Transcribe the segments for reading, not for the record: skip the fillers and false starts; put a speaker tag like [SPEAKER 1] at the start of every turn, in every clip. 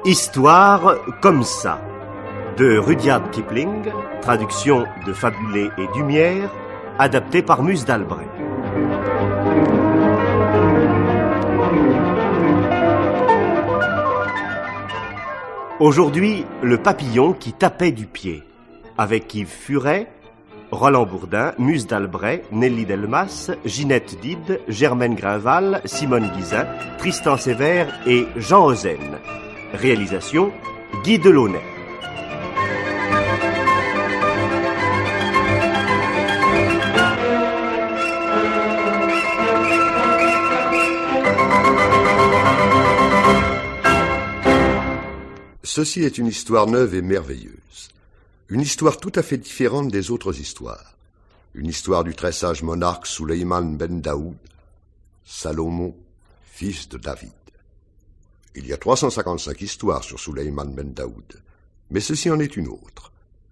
[SPEAKER 1] Histoire comme ça, de Rudyard Kipling, traduction de Fabulé et Dumière, adapté par Mus d'Albret. Aujourd'hui, le papillon qui tapait du pied, avec Yves Furet, Roland Bourdin, Mus d'Albret, Nelly Delmas, Ginette Dide, Germaine Grinval, Simone Guisin, Tristan Sévère et Jean Ozen. Réalisation, Guy Delaunay.
[SPEAKER 2] Ceci est une histoire neuve et merveilleuse. Une histoire tout à fait différente des autres histoires. Une histoire du très sage monarque Suleiman ben Daoud, Salomon, fils de David. Il y a 355 histoires sur Suleiman ben Daoud, mais ceci en est une autre,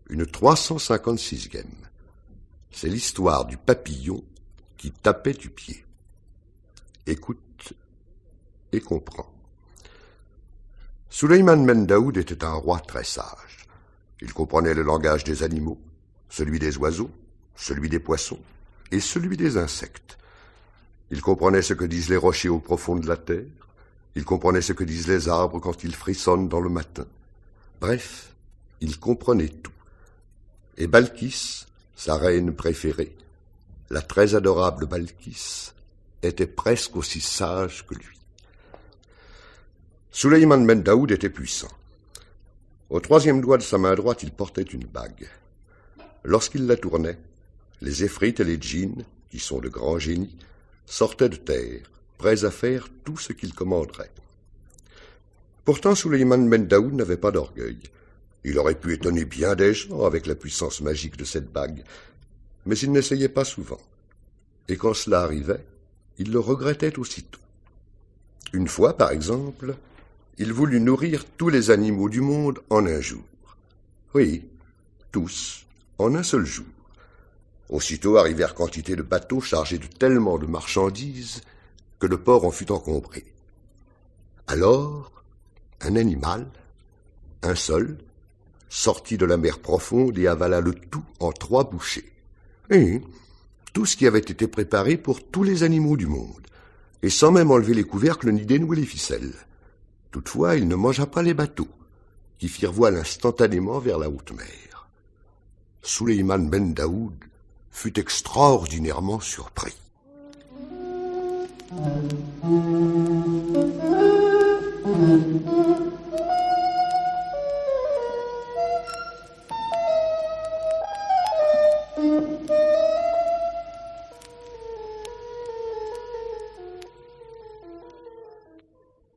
[SPEAKER 2] une 356e. C'est l'histoire du papillon qui tapait du pied. Écoute et comprends. Suleiman ben Daoud était un roi très sage. Il comprenait le langage des animaux, celui des oiseaux, celui des poissons et celui des insectes. Il comprenait ce que disent les rochers au profond de la terre. Il comprenait ce que disent les arbres quand ils frissonnent dans le matin. Bref, il comprenait tout. Et Balkis, sa reine préférée, la très adorable Balkis, était presque aussi sage que lui. Suleiman ben Daoud était puissant. Au 3e doigt de sa main droite, il portait une bague. Lorsqu'il la tournait, les Efrites et les djinns, qui sont de grands génies, sortaient de terre, prêts à faire tout ce qu'il commanderait. Pourtant, Suleiman ben Daoud n'avait pas d'orgueil. Il aurait pu étonner bien des gens avec la puissance magique de cette bague, mais il n'essayait pas souvent. Et quand cela arrivait, il le regrettait aussitôt. Une fois, par exemple, il voulut nourrir tous les animaux du monde en un jour. Oui, tous, en un seul jour. Aussitôt arrivèrent quantité de bateaux chargés de tellement de marchandises que le port en fut encombré. Alors, un animal, un seul, sortit de la mer profonde et avala le tout en 3 bouchées. Et tout ce qui avait été préparé pour tous les animaux du monde, et sans même enlever les couvercles ni dénouer les ficelles. Toutefois, il ne mangea pas les bateaux, qui firent voile instantanément vers la haute mer. Suleiman ben Daoud fut extraordinairement surpris.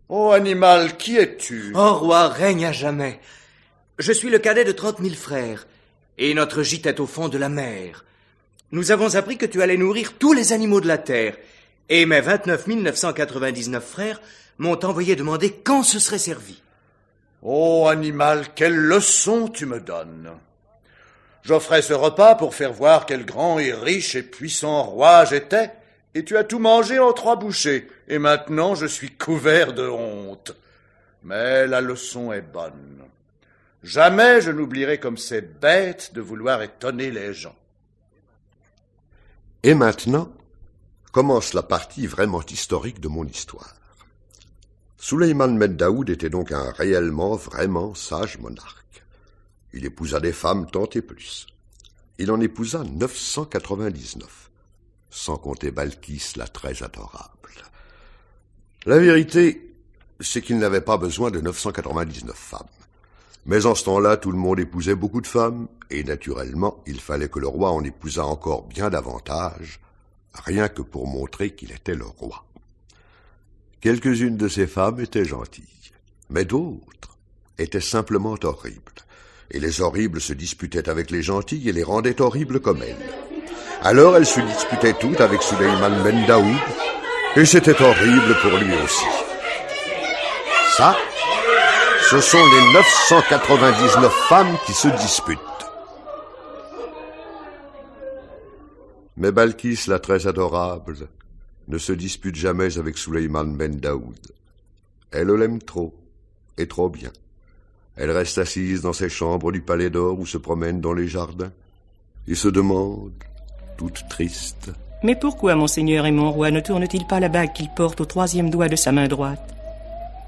[SPEAKER 3] Ô animal, qui es-tu?
[SPEAKER 4] Oh roi, règne à jamais. Je suis le cadet de 30 000 frères, et notre gîte est au fond de la mer. Nous avons appris que tu allais nourrir tous les animaux de la terre, et mes 29 999 frères m'ont envoyé demander quand ce serait servi.
[SPEAKER 3] Ô animal, quelle leçon tu me donnes! J'offrais ce repas pour faire voir quel grand et riche et puissant roi j'étais, et tu as tout mangé en 3 bouchées, et maintenant je suis couvert de honte. Mais la leçon est bonne. Jamais je n'oublierai comme c'est bête de vouloir étonner les gens.
[SPEAKER 2] Et maintenant, commence la partie vraiment historique de mon histoire. Suleiman ben Daoud était donc un réellement, vraiment sage monarque. Il épousa des femmes tant et plus. Il en épousa 999, sans compter Balkis, la très adorable. La vérité, c'est qu'il n'avait pas besoin de 999 femmes. Mais en ce temps-là, tout le monde épousait beaucoup de femmes, et naturellement, il fallait que le roi en épousât encore bien davantage, rien que pour montrer qu'il était le roi. Quelques-unes de ces femmes étaient gentilles, mais d'autres étaient simplement horribles. Et les horribles se disputaient avec les gentils et les rendaient horribles comme elles. Alors elles se disputaient toutes avec Sulayman Ben Daoud, et c'était horrible pour lui aussi. Ça, ce sont les 999 femmes qui se disputent. Mais Balkis, la très adorable, ne se dispute jamais avec Sulayman Ben Daoud. Elle l'aime trop, et trop bien. Elle reste assise dans ses chambres du Palais d'Or ou se promène dans les jardins, et se demande, toute triste.
[SPEAKER 5] Mais pourquoi monseigneur et mon roi ne tourne-t-il pas la bague qu'il porte au 3e doigt de sa main droite?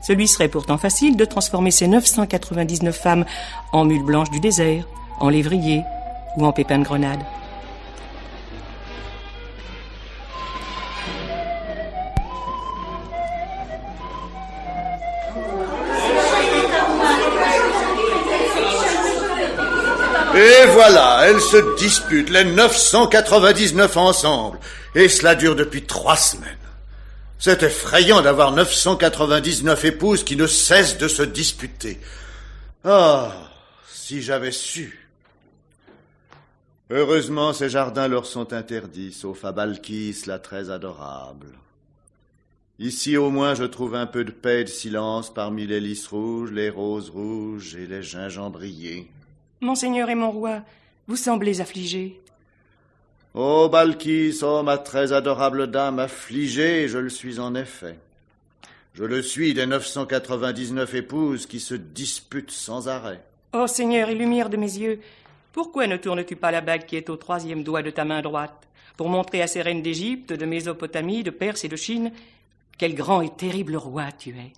[SPEAKER 5] Ce lui serait pourtant facile de transformer ces 999 femmes en mules blanches du désert, en lévriers ou en pépins de grenade.
[SPEAKER 3] Et voilà, elles se disputent, les 999 ensemble. Et cela dure depuis 3 semaines. C'est effrayant d'avoir 999 épouses qui ne cessent de se disputer. Ah, si j'avais su. Heureusement, ces jardins leur sont interdits, sauf à Balkis, la très adorable. Ici, au moins, je trouve un peu de paix et de silence parmi les lys rouges, les roses rouges et les gingembriers.
[SPEAKER 5] Monseigneur et mon roi, vous semblez affligé.
[SPEAKER 3] Oh, Balkis, oh, ma très adorable dame, affligée, je le suis en effet. Je le suis des 999 épouses qui se disputent sans arrêt.
[SPEAKER 5] Oh, Seigneur et lumière de mes yeux, pourquoi ne tournes-tu pas la bague qui est au 3e doigt de ta main droite, pour montrer à ces reines d'Égypte, de Mésopotamie, de Perse et de Chine, quel grand et terrible roi tu es?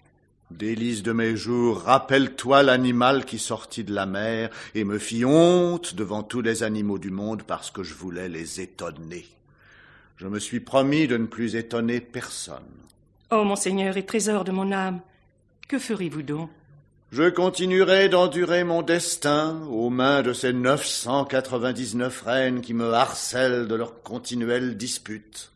[SPEAKER 3] Délice de mes jours, rappelle-toi l'animal qui sortit de la mer et me fit honte devant tous les animaux du monde parce que je voulais les étonner. Je me suis promis de ne plus étonner personne.
[SPEAKER 5] Oh, monseigneur et trésor de mon âme, que ferez-vous donc?
[SPEAKER 3] Je continuerai d'endurer mon destin aux mains de ces 999 reines qui me harcèlent de leurs continuelles disputes.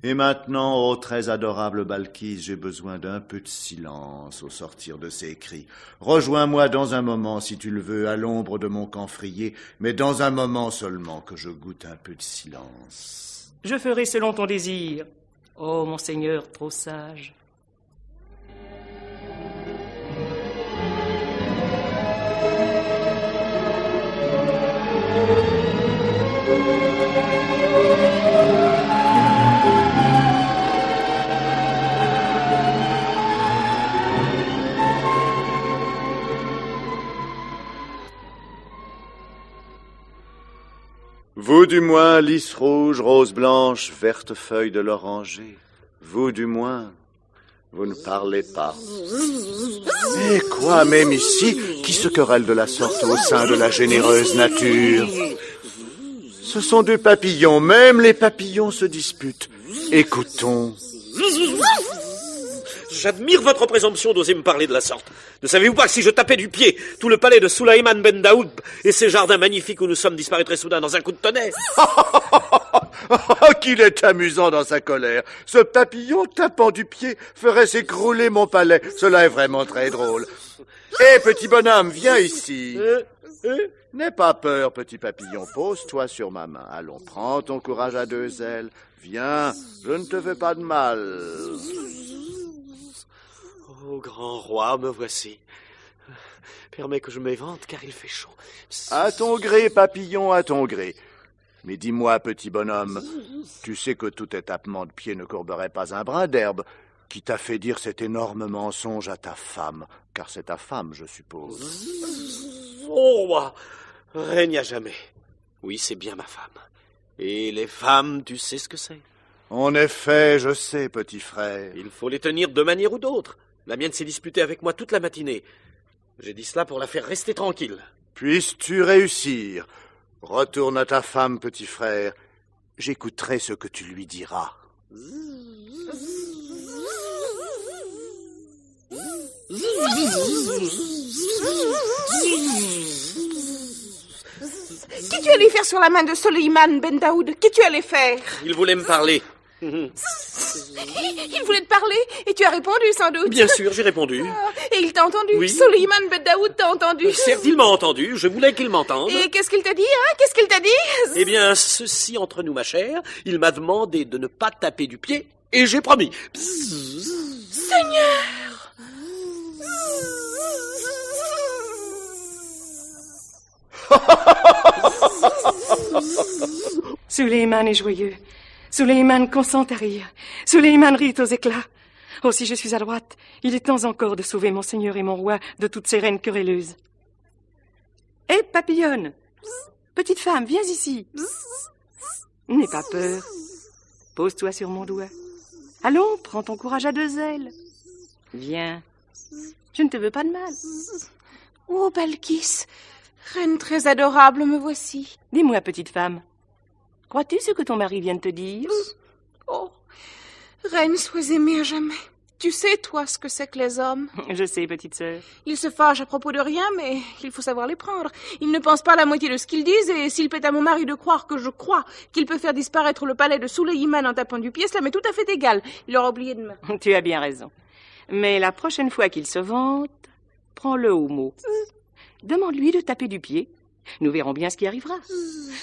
[SPEAKER 3] Et maintenant, ô très adorable Balkis, j'ai besoin d'un peu de silence au sortir de ces cris. Rejoins-moi dans un moment, si tu le veux, à l'ombre de mon camphrier, mais dans un moment seulement que je goûte un peu de silence.
[SPEAKER 5] Je ferai selon ton désir, ô monseigneur trop sage.
[SPEAKER 3] Vous du moins, lys rouge, rose blanche, verte feuille de l'oranger, vous du moins, vous ne parlez pas. Et quoi, même ici, qui se querelle de la sorte au sein de la généreuse nature? Ce sont 2 papillons, même les papillons se disputent. Écoutons.
[SPEAKER 6] J'admire votre présomption d'oser me parler de la sorte. Ne savez-vous pas que si je tapais du pied, tout le palais de Sulayman Ben Daoud et ces jardins magnifiques où nous sommes disparaîtraient soudain dans un coup de tonnerre?
[SPEAKER 3] Oh, qu'il est amusant dans sa colère. Ce papillon tapant du pied ferait s'écrouler mon palais. Cela est vraiment très drôle. Hé, petit bonhomme, viens ici. N'aie pas peur, petit papillon. Pose-toi sur ma main. Allons, prends ton courage à 2 ailes. Viens, je ne te fais pas de mal.
[SPEAKER 6] Oh, grand roi, me voici. Permets que je m'évente, car il fait chaud.
[SPEAKER 3] À ton gré, papillon, à ton gré. Mais dis-moi, petit bonhomme, tu sais que tout tes tapements de pied ne courberaient pas un brin d'herbe. Qui t'a fait dire cet énorme mensonge à ta femme? Car c'est ta femme, je suppose.
[SPEAKER 6] Oh, roi, règne à jamais. Oui, c'est bien ma femme. Et les femmes, tu sais ce que c'est?
[SPEAKER 3] En effet, je sais, petit frère.
[SPEAKER 6] Il faut les tenir de manière ou d'autre. La mienne s'est disputée avec moi toute la matinée. J'ai dit cela pour la faire rester tranquille.
[SPEAKER 3] Puisses-tu réussir? Retourne à ta femme, petit frère. J'écouterai ce que tu lui diras.
[SPEAKER 7] Qu'es-tu allé faire sur la main de Sulayman Ben Daoud? Qu'es-tu allé faire?
[SPEAKER 6] Il voulait me parler.
[SPEAKER 7] Il voulait te parler et tu as répondu sans doute.
[SPEAKER 6] Bien sûr, j'ai répondu.
[SPEAKER 7] Et il t'a entendu.
[SPEAKER 6] Oui.
[SPEAKER 7] Suleiman Ben Daoud t'a entendu.
[SPEAKER 6] Certes, il m'a entendu, je voulais qu'il m'entende.
[SPEAKER 7] Et qu'est-ce qu'il t'a dit, hein? Qu'est-ce qu'il t'a dit?
[SPEAKER 6] Eh bien, ceci entre nous, ma chère, il m'a demandé de ne pas taper du pied, et j'ai promis.
[SPEAKER 7] Seigneur!
[SPEAKER 5] Suleiman est joyeux. Suleiman consent à rire. Suleiman rit aux éclats. Oh, si je suis à droite, il est temps encore de sauver mon seigneur et mon roi de toutes ces reines querelleuses. Hé, papillonne! Petite femme, viens ici. N'aie pas peur. Pose-toi sur mon doigt. Allons, prends ton courage à deux ailes. Viens. Je ne te veux pas de mal.
[SPEAKER 7] Oh, Balkis, reine très adorable, me voici.
[SPEAKER 5] Dis-moi, petite femme, crois-tu ce que ton mari vient de te dire?
[SPEAKER 7] Oh, reine, sois aimée à jamais. Tu sais, toi, ce que c'est que les hommes.
[SPEAKER 5] Je sais, petite sœur.
[SPEAKER 7] Ils se fâchent à propos de rien, mais il faut savoir les prendre. Ils ne pensent pas la moitié de ce qu'ils disent, et s'il plaît à mon mari de croire que je crois qu'il peut faire disparaître le palais de Suleiman en tapant du pied, cela m'est tout à fait égal. Il aura oublié de me...
[SPEAKER 5] Tu as bien raison. Mais la prochaine fois qu'il se vante, prends-le au mot. Demande-lui de taper du pied. Nous verrons bien ce qui arrivera.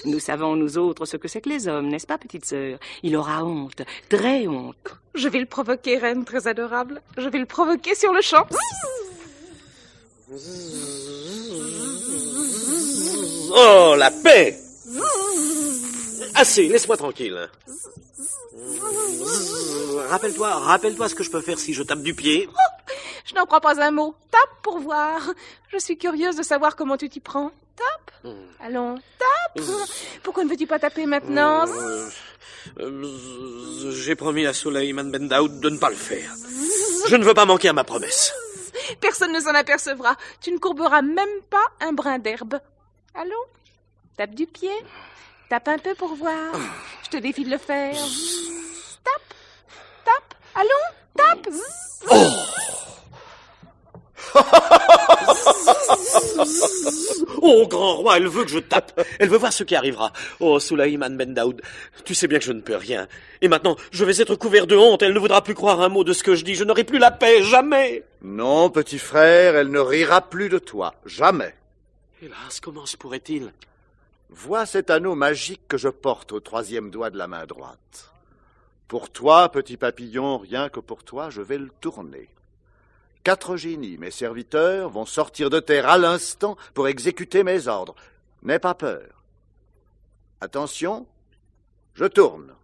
[SPEAKER 5] Nous savons, nous autres, ce que c'est que les hommes, n'est-ce pas, petite sœur? Il aura honte, très honte.
[SPEAKER 7] Je vais le provoquer, reine très adorable. Je vais le provoquer sur le champ.
[SPEAKER 6] Oh, la paix! Assez, laisse-moi tranquille. Rappelle-toi ce que je peux faire si je tape du pied.
[SPEAKER 7] Je n'en crois pas un mot. Tape pour voir. Je suis curieuse de savoir comment tu t'y prends. Tape. Allons, tape. Pourquoi ne veux-tu pas taper maintenant?
[SPEAKER 6] J'ai promis à Suleiman Ben Daoud de ne pas le faire. Je ne veux pas manquer à ma promesse.
[SPEAKER 7] Personne ne s'en apercevra. Tu ne courberas même pas un brin d'herbe. Allons, tape du pied. Tape un peu pour voir. Je te défie de le faire. Tape. Tape. Allons, tape.
[SPEAKER 6] Oh, grand roi, elle veut que je tape. Elle veut voir ce qui arrivera. Oh, Suleiman Ben Daoud, tu sais bien que je ne peux rien. Et maintenant, je vais être couvert de honte. Elle ne voudra plus croire un mot de ce que je dis. Je n'aurai plus la paix, jamais.
[SPEAKER 3] Non, petit frère, elle ne rira plus de toi. Jamais.
[SPEAKER 6] Hélas, comment se pourrait-il?
[SPEAKER 3] Vois cet anneau magique que je porte au troisième doigt de la main droite. Pour toi, petit papillon, rien que pour toi, je vais le tourner. 4 génies, mes serviteurs, vont sortir de terre à l'instant pour exécuter mes ordres. N'aie pas peur. Attention, je tourne.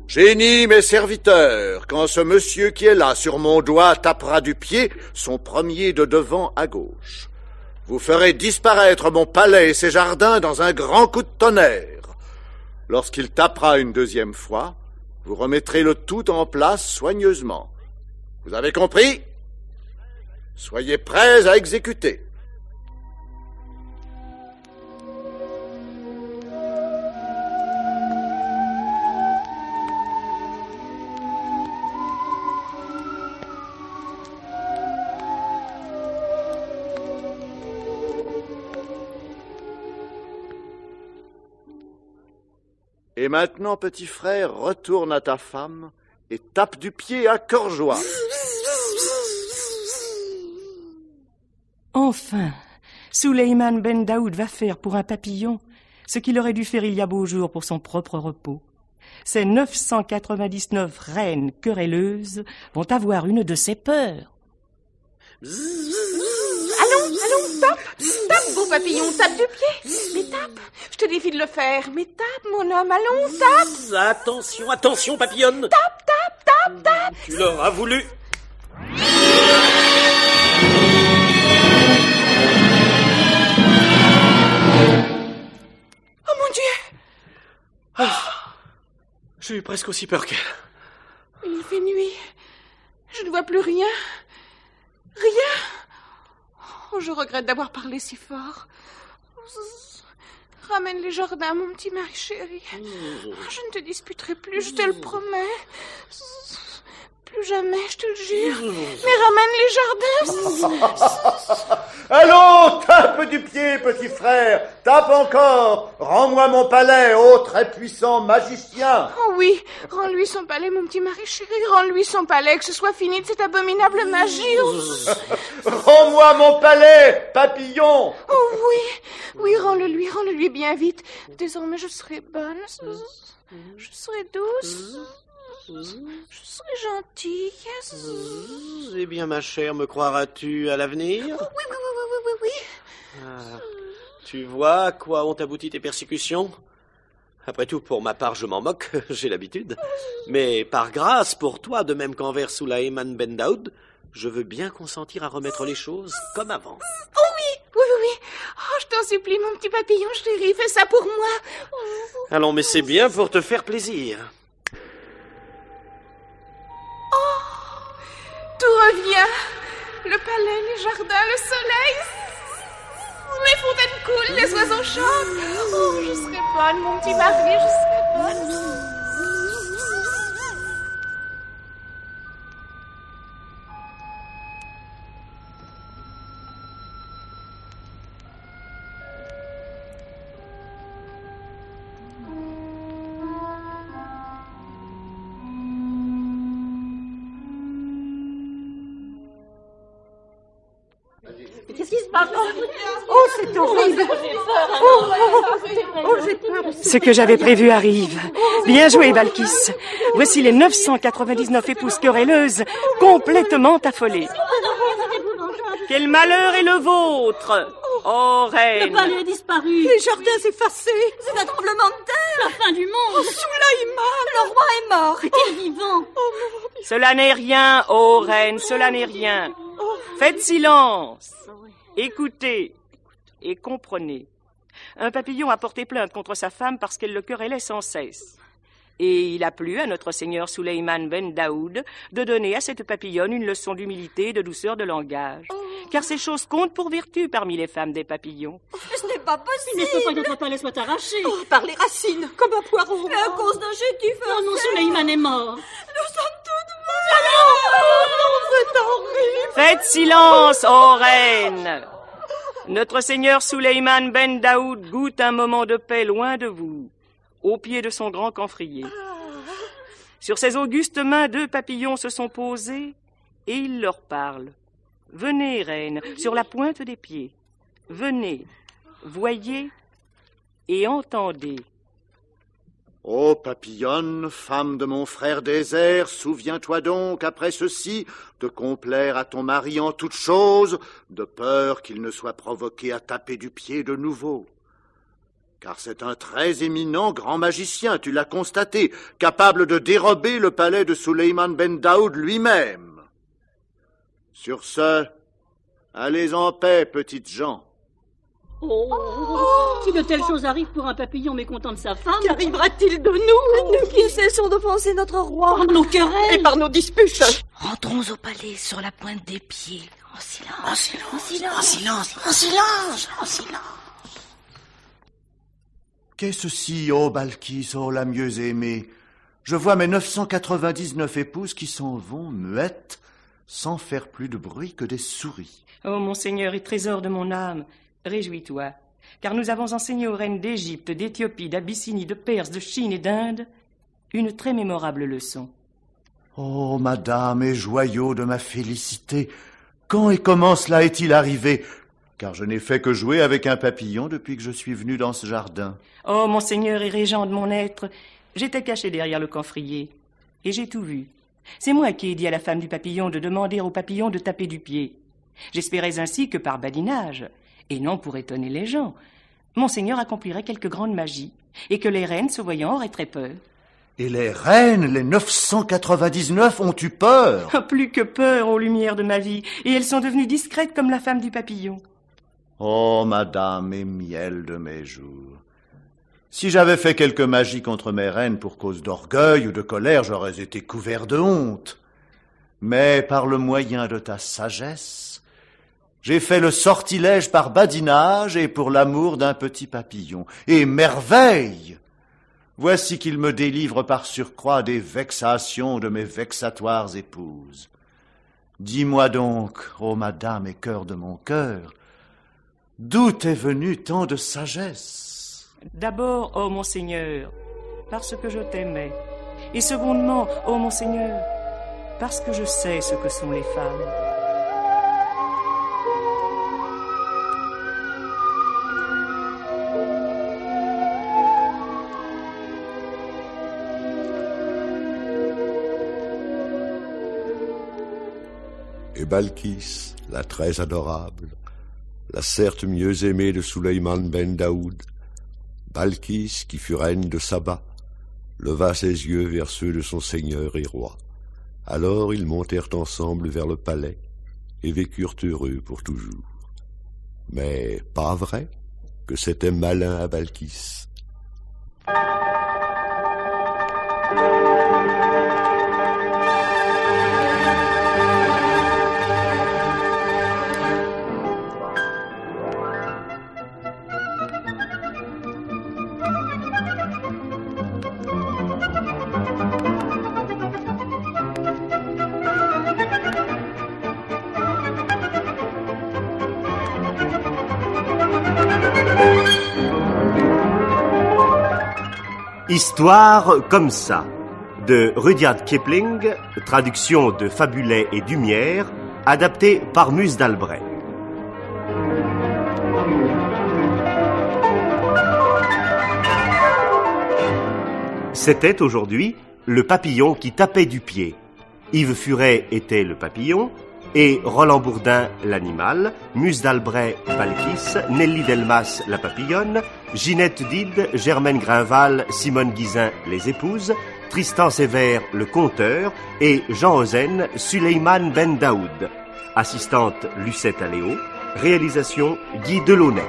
[SPEAKER 3] Génie, mes serviteurs, quand ce monsieur qui est là sur mon doigt tapera du pied, son premier de devant à gauche. Vous ferez disparaître mon palais et ses jardins dans un grand coup de tonnerre. Lorsqu'il tapera une deuxième fois, vous remettrez le tout en place soigneusement. Vous avez compris? Soyez prêts à exécuter. Et maintenant, petit frère, retourne à ta femme et tape du pied à cœur joie.
[SPEAKER 5] Enfin, Suleiman Ben Daoud va faire pour un papillon ce qu'il aurait dû faire il y a beau jour pour son propre repos. Ces 999 reines querelleuses vont avoir une de ces peurs.
[SPEAKER 7] Allons, tape, beau papillon, tape du pied. Mais tape, je te défie de le faire. Mais tape, mon homme, allons, tape.
[SPEAKER 6] Attention, papillonne.
[SPEAKER 7] Tape.
[SPEAKER 6] Tu l'auras voulu.
[SPEAKER 7] Oh mon Dieu.
[SPEAKER 6] J'ai eu presque aussi peur qu'elle.
[SPEAKER 7] Il fait nuit. Je ne vois plus rien. Rien. Oh, je regrette d'avoir parlé si fort. Ramène les jardins, mon petit mari chéri. Je ne te disputerai plus, je te le promets. Plus jamais, je te le jure. Mais ramène les jardins.
[SPEAKER 3] Allons, tape du pied, petit frère. Tape encore. Rends-moi mon palais, ô très puissant magicien.
[SPEAKER 7] Oh oui, rends-lui son palais, mon petit mari chéri. Rends-lui son palais, que ce soit fini de cette abominable magie.
[SPEAKER 3] Rends-moi mon palais, papillon.
[SPEAKER 7] Oh oui, rends-le-lui bien vite. Désormais, je serai bonne. Je serai douce. Je serai gentille.
[SPEAKER 6] Eh bien, ma chère, me croiras-tu à l'avenir?
[SPEAKER 7] Oui.
[SPEAKER 6] Tu vois à quoi ont abouti tes persécutions? Après tout, pour ma part, je m'en moque, j'ai l'habitude. Mais par grâce pour toi, de même qu'envers Sulayman Ben Daoud, je veux bien consentir à remettre les choses comme avant.
[SPEAKER 7] Oui. Oh, je t'en supplie, mon petit papillon chéri, fais ça pour moi.
[SPEAKER 6] Allons, mais c'est bien pour te faire plaisir.
[SPEAKER 7] Tout revient. Le palais, les jardins, le soleil. Les fontaines coulent, les oiseaux chantent. Oh, je serai bonne, mon petit mari, je serai bonne.
[SPEAKER 8] Qu'est-ce qui se passe? Oh, c'est horrible. Oh, j'ai peur.
[SPEAKER 5] Ce que j'avais prévu arrive. Bien joué, Balkis. Voici les 999 épouses querelleuses complètement affolées. Quel malheur est le vôtre, ô reine!
[SPEAKER 8] Le palais a disparu. Les jardins effacés. C'est un tremblement de terre. La fin du monde. Sulayman. Le roi est mort. Est-il vivant?
[SPEAKER 5] Cela n'est rien, ô reine, cela n'est rien. Faites silence. Écoutez et comprenez. Un papillon a porté plainte contre sa femme parce qu'elle le querellait sans cesse. Et il a plu à notre seigneur Sulayman Ben Daoud de donner à cette papillonne une leçon d'humilité et de douceur de langage. Car ces choses comptent pour vertu parmi les femmes des papillons.
[SPEAKER 8] Mais ce n'est pas possible. Il ne faut pas que notre palais soit arraché. Par les racines, comme un poireau. Mais à cause d'un chétif. Non, Sulayman est mort. Nous sommes toutes mortes. Non, c'est horrible.
[SPEAKER 5] Faites silence, ô reine. Notre seigneur Sulayman Ben Daoud goûte un moment de paix loin de vous, au pied de son grand camphrier. Sur ses augustes mains, 2 papillons se sont posés et il leur parle. Venez, reine, sur la pointe des pieds. Venez, voyez et entendez.
[SPEAKER 3] Ô papillonne, femme de mon frère désert, souviens-toi donc, après ceci, de complaire à ton mari en toutes choses, de peur qu'il ne soit provoqué à taper du pied de nouveau. Car c'est un très éminent grand magicien, tu l'as constaté, capable de dérober le palais de Sulayman Ben Daoud lui-même. Sur ce, allez en paix, petites gens.
[SPEAKER 8] Si de telles choses arrivent pour un papillon mécontent de sa femme, qu'arrivera-t-il de nous? Nous qui cessons d'offenser notre roi par nos querelles et par nos disputes.
[SPEAKER 9] Rentrons au palais sur la pointe des pieds, en silence.
[SPEAKER 6] En silence,
[SPEAKER 9] en silence.
[SPEAKER 6] en silence,
[SPEAKER 9] En silence. En silence.
[SPEAKER 3] Qu'est-ce ci, ô Balkis, ô la mieux aimée? Je vois mes 999 épouses qui s'en vont muettes, sans faire plus de bruit que des souris.
[SPEAKER 5] Ô mon Seigneur et trésor de mon âme, réjouis-toi, car nous avons enseigné aux reines d'Égypte, d'Éthiopie, d'Abyssinie, de Perse, de Chine et d'Inde une très mémorable leçon.
[SPEAKER 3] Ô madame et joyau de ma félicité, quand et comment cela est-il arrivé? Car je n'ai fait que jouer avec un papillon depuis que je suis venu dans ce jardin.
[SPEAKER 5] Oh, mon Seigneur et régent de mon être, j'étais caché derrière le camphrier, et j'ai tout vu. C'est moi qui ai dit à la femme du papillon de demander au papillon de taper du pied. J'espérais ainsi que par badinage, et non pour étonner les gens, mon Seigneur accomplirait quelque grande magie, et que les reines, se voyant, auraient très peur.
[SPEAKER 3] Et les reines, les 999, ont eu peur?
[SPEAKER 5] Oh, plus que peur aux lumières de ma vie, et elles sont devenues discrètes comme la femme du papillon.
[SPEAKER 3] Oh, madame et miel de mes jours, si j'avais fait quelque magie contre mes reines pour cause d'orgueil ou de colère, j'aurais été couvert de honte. Mais par le moyen de ta sagesse, J'ai fait le sortilège par badinage et pour l'amour d'un petit papillon. Et merveille! Voici qu'il me délivre par surcroît des vexations de mes vexatoires épouses. Dis-moi donc, ô madame et cœur de mon cœur, d'où est venue tant de sagesse?
[SPEAKER 5] D'abord, ô monseigneur, parce que je t'aimais. Et secondement, ô monseigneur, parce que je sais ce que sont les femmes.
[SPEAKER 2] Et Balkis, la très adorable, la certes mieux aimée de Sulayman ben Daoud, Balkis, qui fut reine de Saba, leva ses yeux vers ceux de son seigneur et roi. Alors ils montèrent ensemble vers le palais et vécurent heureux pour toujours. Mais pas vrai que c'était malin à Balkis.
[SPEAKER 1] Histoire comme ça, de Rudyard Kipling, traduction de Fabulet et Dumière, adapté par Mus d'Albret. C'était aujourd'hui le papillon qui tapait du pied. Yves Furet était le papillon, et Roland Bourdin l'animal, Mus d'Albret Balkis, Nelly Delmas la papillonne, Ginette Dide, Germaine Grinval, Simone Guisin les épouses, Tristan Sévère le conteur et Jean Ozen Sulayman ben Daoud. Assistante Lucette Aléo, réalisation Guy Delaunay.